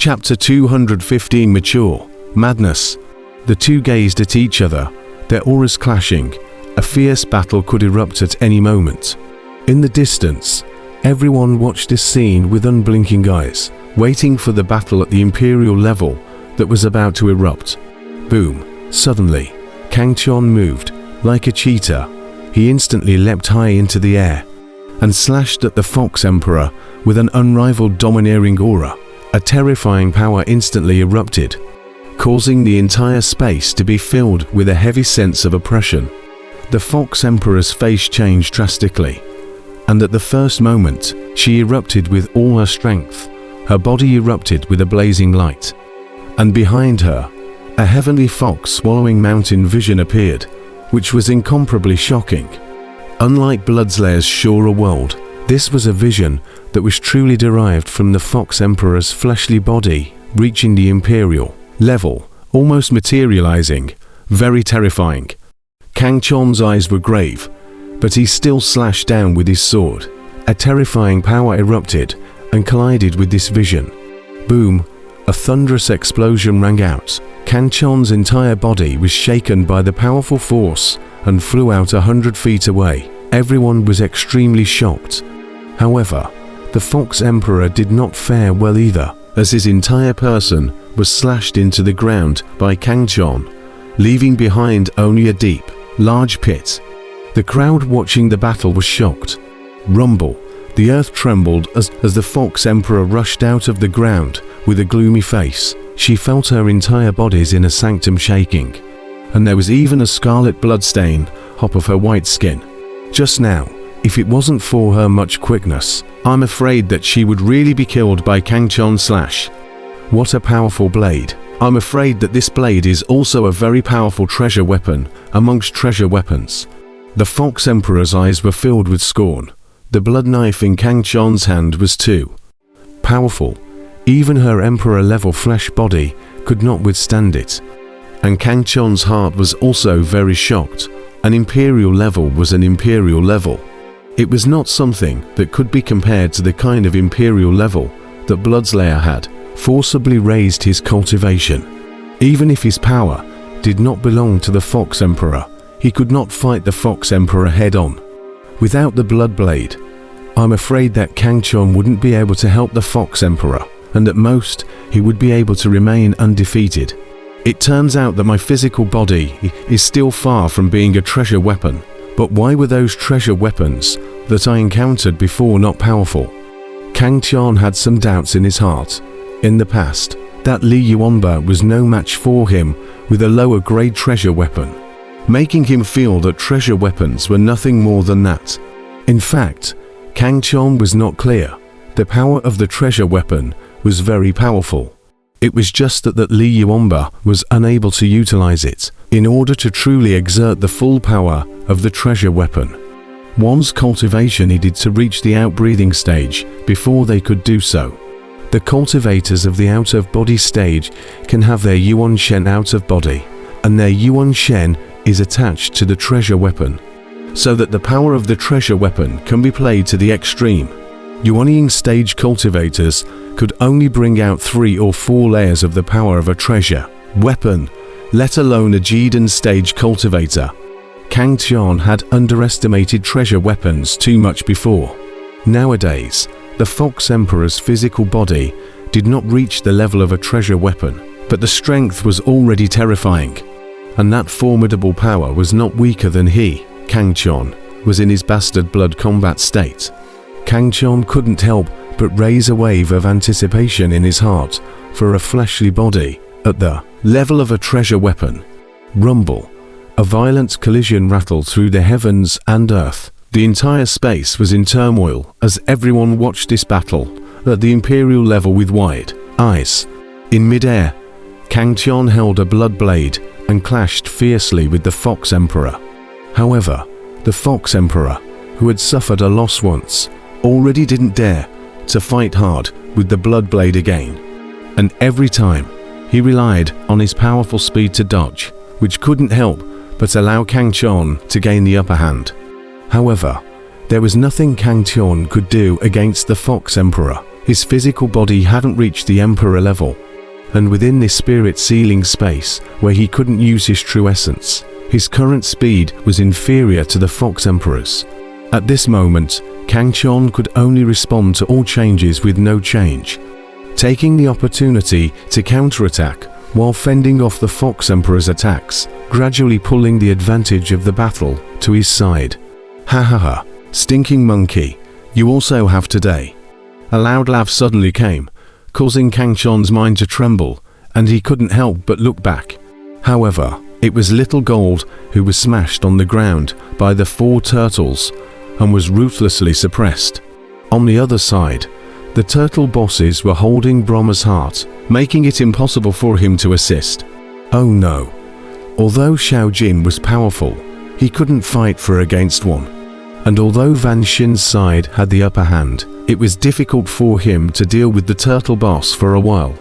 Chapter 215 Mature Madness. The two gazed at each other, their auras clashing. A fierce battle could erupt at any moment. In the distance, everyone watched this scene with unblinking eyes, waiting for the battle at the Imperial level that was about to erupt. Boom! Suddenly, Kang Chon moved. Like a cheetah, he instantly leapt high into the air and slashed at the Fox Emperor with an unrivaled domineering aura. A terrifying power instantly erupted, causing the entire space to be filled with a heavy sense of oppression. The Fox Emperor's face changed drastically, and at the first moment, she erupted with all her strength. Her body erupted with a blazing light, and behind her, a heavenly fox swallowing mountain vision appeared, which was incomparably shocking. Unlike Bloodslayer's surer world, this was a vision that was truly derived from the Fox Emperor's fleshly body, reaching the Imperial level, almost materializing. Very terrifying. Kang Chon's eyes were grave, but he still slashed down with his sword. A terrifying power erupted and collided with this vision. Boom! A thunderous explosion rang out. Kang Chon's entire body was shaken by the powerful force and flew out 100 feet away. Everyone was extremely shocked. However, the Fox Emperor did not fare well either, as his entire person was slashed into the ground by Kang Chon, leaving behind only a deep, large pit. The crowd watching the battle was shocked. Rumble! The earth trembled as the Fox Emperor rushed out of the ground with a gloomy face. She felt her entire body's inner sanctum shaking, and there was even a scarlet bloodstain hop of her white skin. Just now, if it wasn't for her much quickness, I'm afraid that she would really be killed by Kang Chon's slash. What a powerful blade. I'm afraid that this blade is also a very powerful treasure weapon amongst treasure weapons. The Fox Emperor's eyes were filled with scorn. The blood knife in Kang Chon's hand was too powerful. Even her Emperor-level flesh body could not withstand it. And Kang Chon's heart was also very shocked. An Imperial level was an Imperial level. It was not something that could be compared to the kind of Imperial level that Bloodslayer had forcibly raised his cultivation. Even if his power did not belong to the Fox Emperor, he could not fight the Fox Emperor head-on. Without the Blood Blade, I'm afraid that Kang Chon wouldn't be able to help the Fox Emperor, and at most, he would be able to remain undefeated. It turns out that my physical body is still far from being a treasure weapon, but why were those treasure weapons that I encountered before not powerful? Kang Chon had some doubts in his heart. In the past, that Li Yuanba was no match for him with a lower grade treasure weapon, making him feel that treasure weapons were nothing more than that. In fact, Kang Chon was not clear. The power of the treasure weapon was very powerful. It was just that Li Yuanba was unable to utilize it in order to truly exert the full power of the treasure weapon. One's cultivation needed to reach the outbreathing stage before they could do so. The cultivators of the out-of-body stage can have their Yuan Shen out of body, and their Yuan Shen is attached to the treasure weapon, so that the power of the treasure weapon can be played to the extreme. Yuanying stage cultivators could only bring out 3 or 4 layers of the power of a treasure weapon, let alone a Jidan stage cultivator. Kang Chon had underestimated treasure weapons too much before. Nowadays, the Fox Emperor's physical body did not reach the level of a treasure weapon, but the strength was already terrifying, and that formidable power was not weaker than he, Kang Chon, was in his bastard blood combat state. Kang Chon couldn't help but raise a wave of anticipation in his heart for a fleshly body at the level of a treasure weapon. Rumble! A violent collision rattled through the heavens and earth. The entire space was in turmoil as everyone watched this battle at the Imperial level with wide eyes. In midair, Kang Chon held a blood blade and clashed fiercely with the Fox Emperor. However, the Fox Emperor, who had suffered a loss once, already didn't dare to fight hard with the blood blade again, and every time he relied on his powerful speed to dodge, which couldn't help but allow Kang Chon to gain the upper hand. However, there was nothing Kang Chon could do against the Fox Emperor. His physical body hadn't reached the Emperor level, and within this spirit-sealing space where he couldn't use his true essence, his current speed was inferior to the Fox Emperor's. At this moment, Kang Chon could only respond to all changes with no change, taking the opportunity to counterattack while fending off the Fox Emperor's attacks, gradually pulling the advantage of the battle to his side. Ha ha ha, stinking monkey, you also have today. A loud laugh suddenly came, causing Kang Chon's mind to tremble, and he couldn't help but look back. However, it was Little Gold who was smashed on the ground by the 4 turtles and was ruthlessly suppressed. On the other side, the turtle bosses were holding Brahma's heart, making it impossible for him to assist. Oh no. Although Xiao Jin was powerful, he couldn't fight for against one. And although Van Shin's side had the upper hand, it was difficult for him to deal with the turtle boss for a while.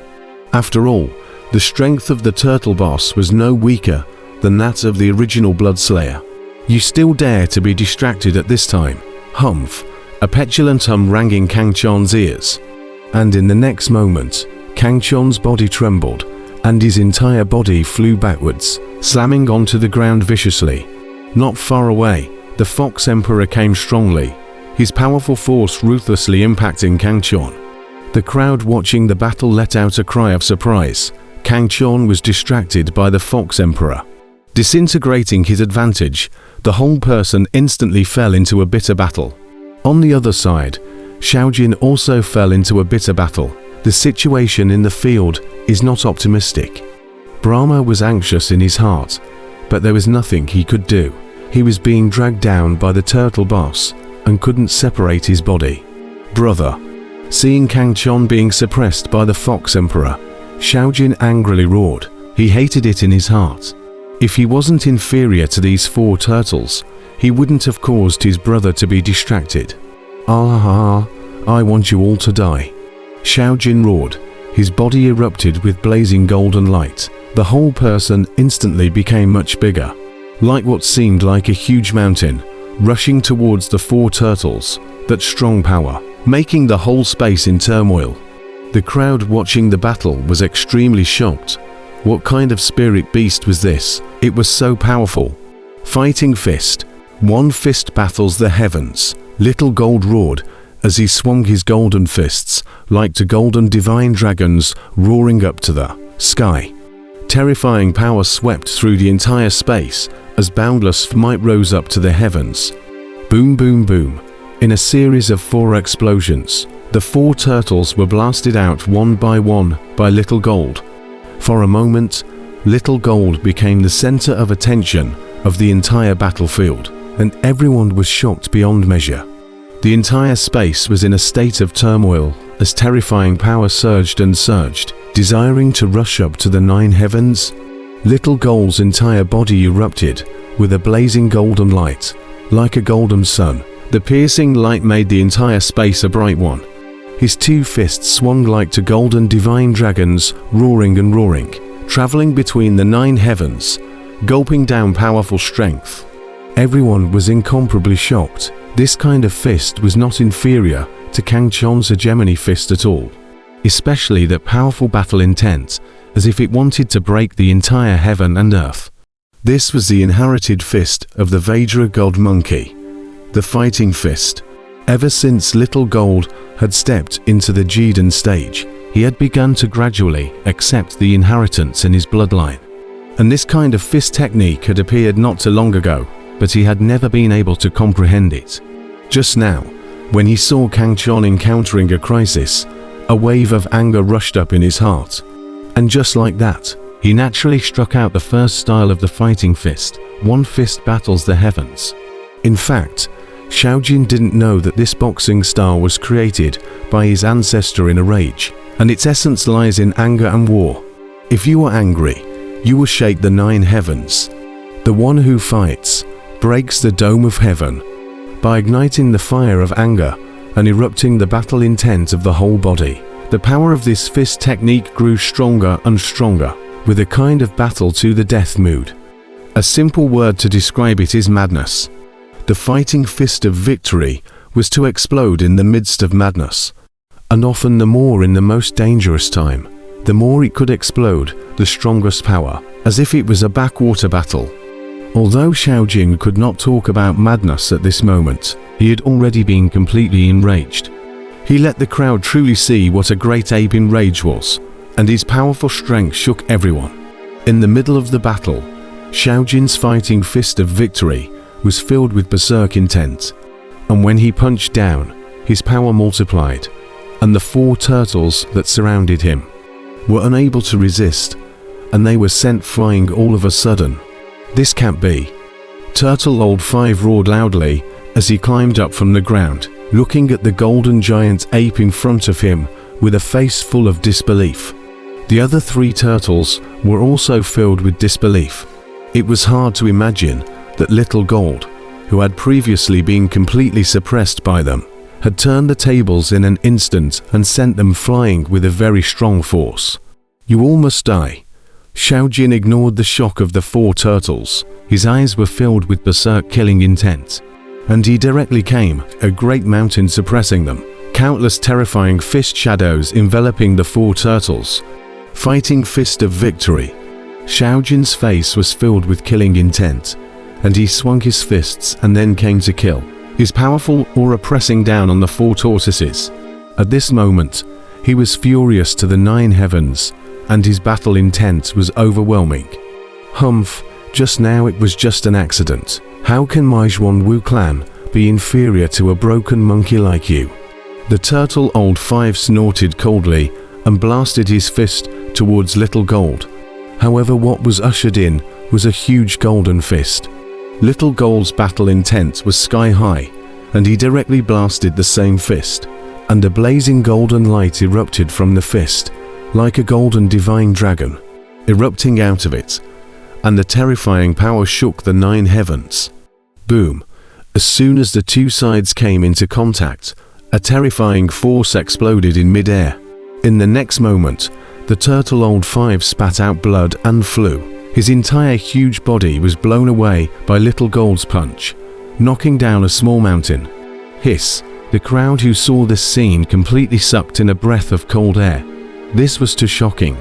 After all, the strength of the turtle boss was no weaker than that of the original Bloodslayer. You still dare to be distracted at this time? Humph! A petulant hum rang in Kang Chon's ears. And in the next moment, Kang Chon's body trembled, and his entire body flew backwards, slamming onto the ground viciously. Not far away, the Fox Emperor came strongly, his powerful force ruthlessly impacting Kang Chon. The crowd watching the battle let out a cry of surprise. Kang Chon was distracted by the Fox Emperor. Disintegrating his advantage, the whole person instantly fell into a bitter battle. On the other side, Xiao Jin also fell into a bitter battle. The situation in the field is not optimistic. Brahma was anxious in his heart, but there was nothing he could do. He was being dragged down by the turtle boss and couldn't separate his body. Brother. Seeing Kang Chon being suppressed by the Fox Emperor, Xiao Jin angrily roared. He hated it in his heart. If he wasn't inferior to these 4 turtles, he wouldn't have caused his brother to be distracted. Ah, I want you all to die. Xiao Jin roared. His body erupted with blazing golden light. The whole person instantly became much bigger, like what seemed like a huge mountain, rushing towards the 4 turtles, that strong power, making the whole space in turmoil. The crowd watching the battle was extremely shocked. What kind of spirit beast was this? It was so powerful. Fighting fist. One fist battles the heavens. Little Gold roared as he swung his golden fists like two golden divine dragons roaring up to the sky. Terrifying power swept through the entire space as boundless might rose up to the heavens. Boom, boom, boom. In a series of 4 explosions, the 4 turtles were blasted out one by Little Gold. For a moment, Little Gold became the center of attention of the entire battlefield, and everyone was shocked beyond measure. The entire space was in a state of turmoil as terrifying power surged and surged, desiring to rush up to the 9 heavens. Little Gold's entire body erupted with a blazing golden light, like a golden sun. The piercing light made the entire space a bright one. His 2 fists swung like two golden divine dragons, roaring and roaring, traveling between the 9 heavens, gulping down powerful strength. Everyone was incomparably shocked. This kind of fist was not inferior to Kang Chon's hegemony fist at all, especially that powerful battle intent, as if it wanted to break the entire heaven and earth. This was the inherited fist of the Vajra god monkey, the fighting fist. Ever since Little Gold had stepped into the Jidan stage, he had begun to gradually accept the inheritance in his bloodline. And this kind of fist technique had appeared not too long ago, but he had never been able to comprehend it. Just now, when he saw Kang Chon encountering a crisis, a wave of anger rushed up in his heart. And just like that, he naturally struck out the first style of the fighting fist. One fist battles the heavens. In fact, Xiao Jin didn't know that this boxing style was created by his ancestor in a rage, and its essence lies in anger and war. If you are angry, you will shake the 9 heavens. The one who fights breaks the dome of heaven by igniting the fire of anger and erupting the battle intent of the whole body. The power of this fist technique grew stronger and stronger, with a kind of battle to the death mood. A simple word to describe it is madness. The fighting fist of victory was to explode in the midst of madness. and often the more in the most dangerous time, the more it could explode, the strongest power, as if it was a backwater battle. Although Xiaojin could not talk about madness at this moment, he had already been completely enraged. He let the crowd truly see what a great ape in rage was, and his powerful strength shook everyone. In the middle of the battle, Xiaojin's fighting fist of victory was filled with berserk intent, and when he punched down, his power multiplied, and the 4 turtles that surrounded him were unable to resist, and they were sent flying all of a sudden. "This can't be." Turtle Old 5 roared loudly as he climbed up from the ground, looking at the golden giant ape in front of him with a face full of disbelief. The other 3 turtles were also filled with disbelief. It was hard to imagine that Little Gold, who had previously been completely suppressed by them, had turned the tables in an instant and sent them flying with a very strong force. "You all must die." Xiaojin ignored the shock of the 4 turtles. His eyes were filled with berserk killing intent, and he directly came, a great mountain suppressing them, countless terrifying fist shadows enveloping the 4 turtles. Fighting fist of victory. Xiaojin's face was filled with killing intent, and he swung his fists and then came to kill, his powerful aura pressing down on the 4 tortoises. At this moment, he was furious to the 9 heavens, and his battle intent was overwhelming. "Humph, just now it was just an accident. How can my Xuanwu clan be inferior to a broken monkey like you?" The Turtle Old 5 snorted coldly and blasted his fist towards Little Gold. However, what was ushered in was a huge golden fist. Little Gold's battle intent was sky high, and he directly blasted the same fist, and a blazing golden light erupted from the fist, like a golden divine dragon, erupting out of it, and the terrifying power shook the 9 heavens. Boom! As soon as the 2 sides came into contact, a terrifying force exploded in mid-air. In the next moment, the Turtle Old 5 spat out blood and flew. His entire huge body was blown away by Little Gold's punch, knocking down a small mountain. Hiss! The crowd who saw this scene completely sucked in a breath of cold air. This was too shocking.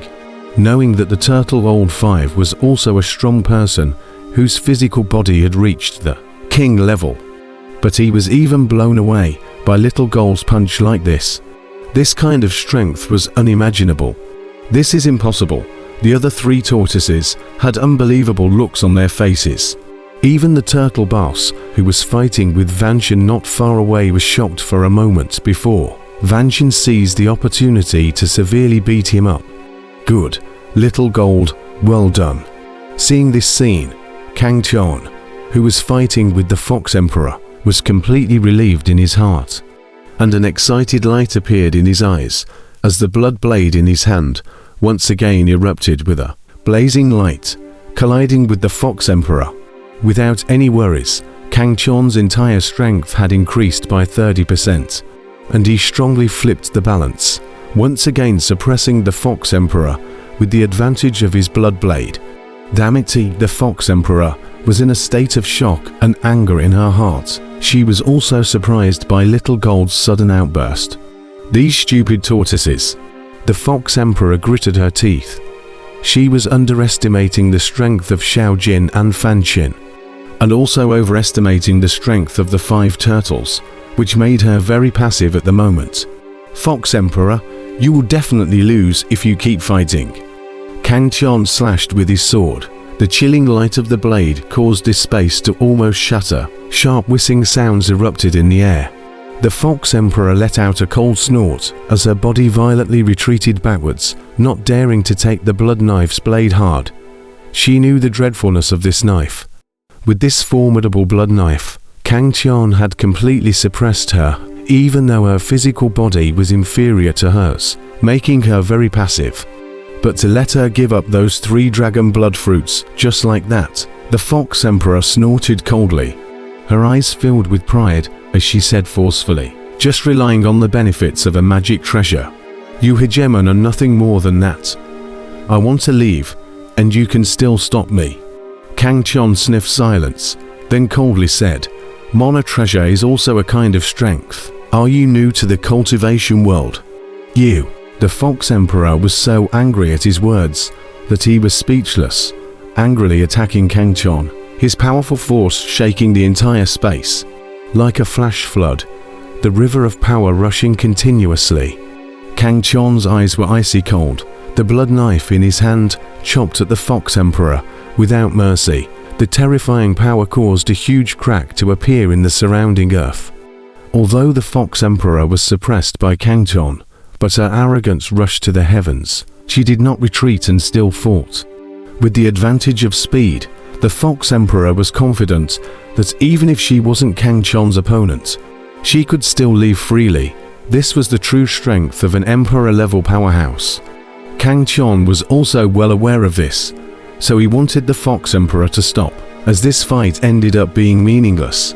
Knowing that the Turtle Old 5 was also a strong person whose physical body had reached the king level. But he was even blown away by Little Gold's punch like this. This kind of strength was unimaginable. "This is impossible." The other 3 tortoises had unbelievable looks on their faces. Even the turtle boss, who was fighting with Vanshin not far away, was shocked for a moment before Vanshin seized the opportunity to severely beat him up. "Good, Little Gold, well done." Seeing this scene, Kang Tian, who was fighting with the Fox Emperor, was completely relieved in his heart, and an excited light appeared in his eyes as the blood blade in his hand once again erupted with a blazing light, colliding with the Fox Emperor. Without any worries, Kang Tian's entire strength had increased by 30%, and he strongly flipped the balance, once again suppressing the Fox Emperor with the advantage of his blood blade. Damn it, the Fox Emperor was in a state of shock and anger in her heart. She was also surprised by Little Gold's sudden outburst. "These stupid tortoises." The Fox Emperor gritted her teeth. She was underestimating the strength of Xiaojin and Fanshin, and also overestimating the strength of the 5 turtles, which made her very passive at the moment. "Fox Emperor, you will definitely lose if you keep fighting." Kang Tian slashed with his sword. The chilling light of the blade caused this space to almost shatter. Sharp whistling sounds erupted in the air. The Fox Emperor let out a cold snort as her body violently retreated backwards, not daring to take the blood knife's blade hard. She knew the dreadfulness of this knife. With this formidable blood knife, Kang Tian had completely suppressed her, even though her physical body was inferior to hers, making her very passive. But to let her give up those 3 dragon blood fruits just like that, the Fox Emperor snorted coldly. Her eyes filled with pride as she said forcefully, "Just relying on the benefits of a magic treasure. You hegemon are nothing more than that. I want to leave, and you can still stop me." Kang Tian sniffed silence, then coldly said, "Mana treasure is also a kind of strength. Are you new to the cultivation world?" You. The Fox Emperor was so angry at his words that he was speechless, angrily attacking Kang Chon, his powerful force shaking the entire space. Like a flash flood, the river of power rushing continuously. Kang Chon's eyes were icy cold, the blood knife in his hand chopped at the Fox Emperor without mercy. The terrifying power caused a huge crack to appear in the surrounding earth. Although the Fox Emperor was suppressed by Kang Chon, but her arrogance rushed to the heavens. She did not retreat and still fought. With the advantage of speed, the Fox Emperor was confident that even if she wasn't Kang Chon's opponent, she could still leave freely. This was the true strength of an Emperor-level powerhouse. Kang Chon was also well aware of this, so he wanted the Fox Emperor to stop, as this fight ended up being meaningless.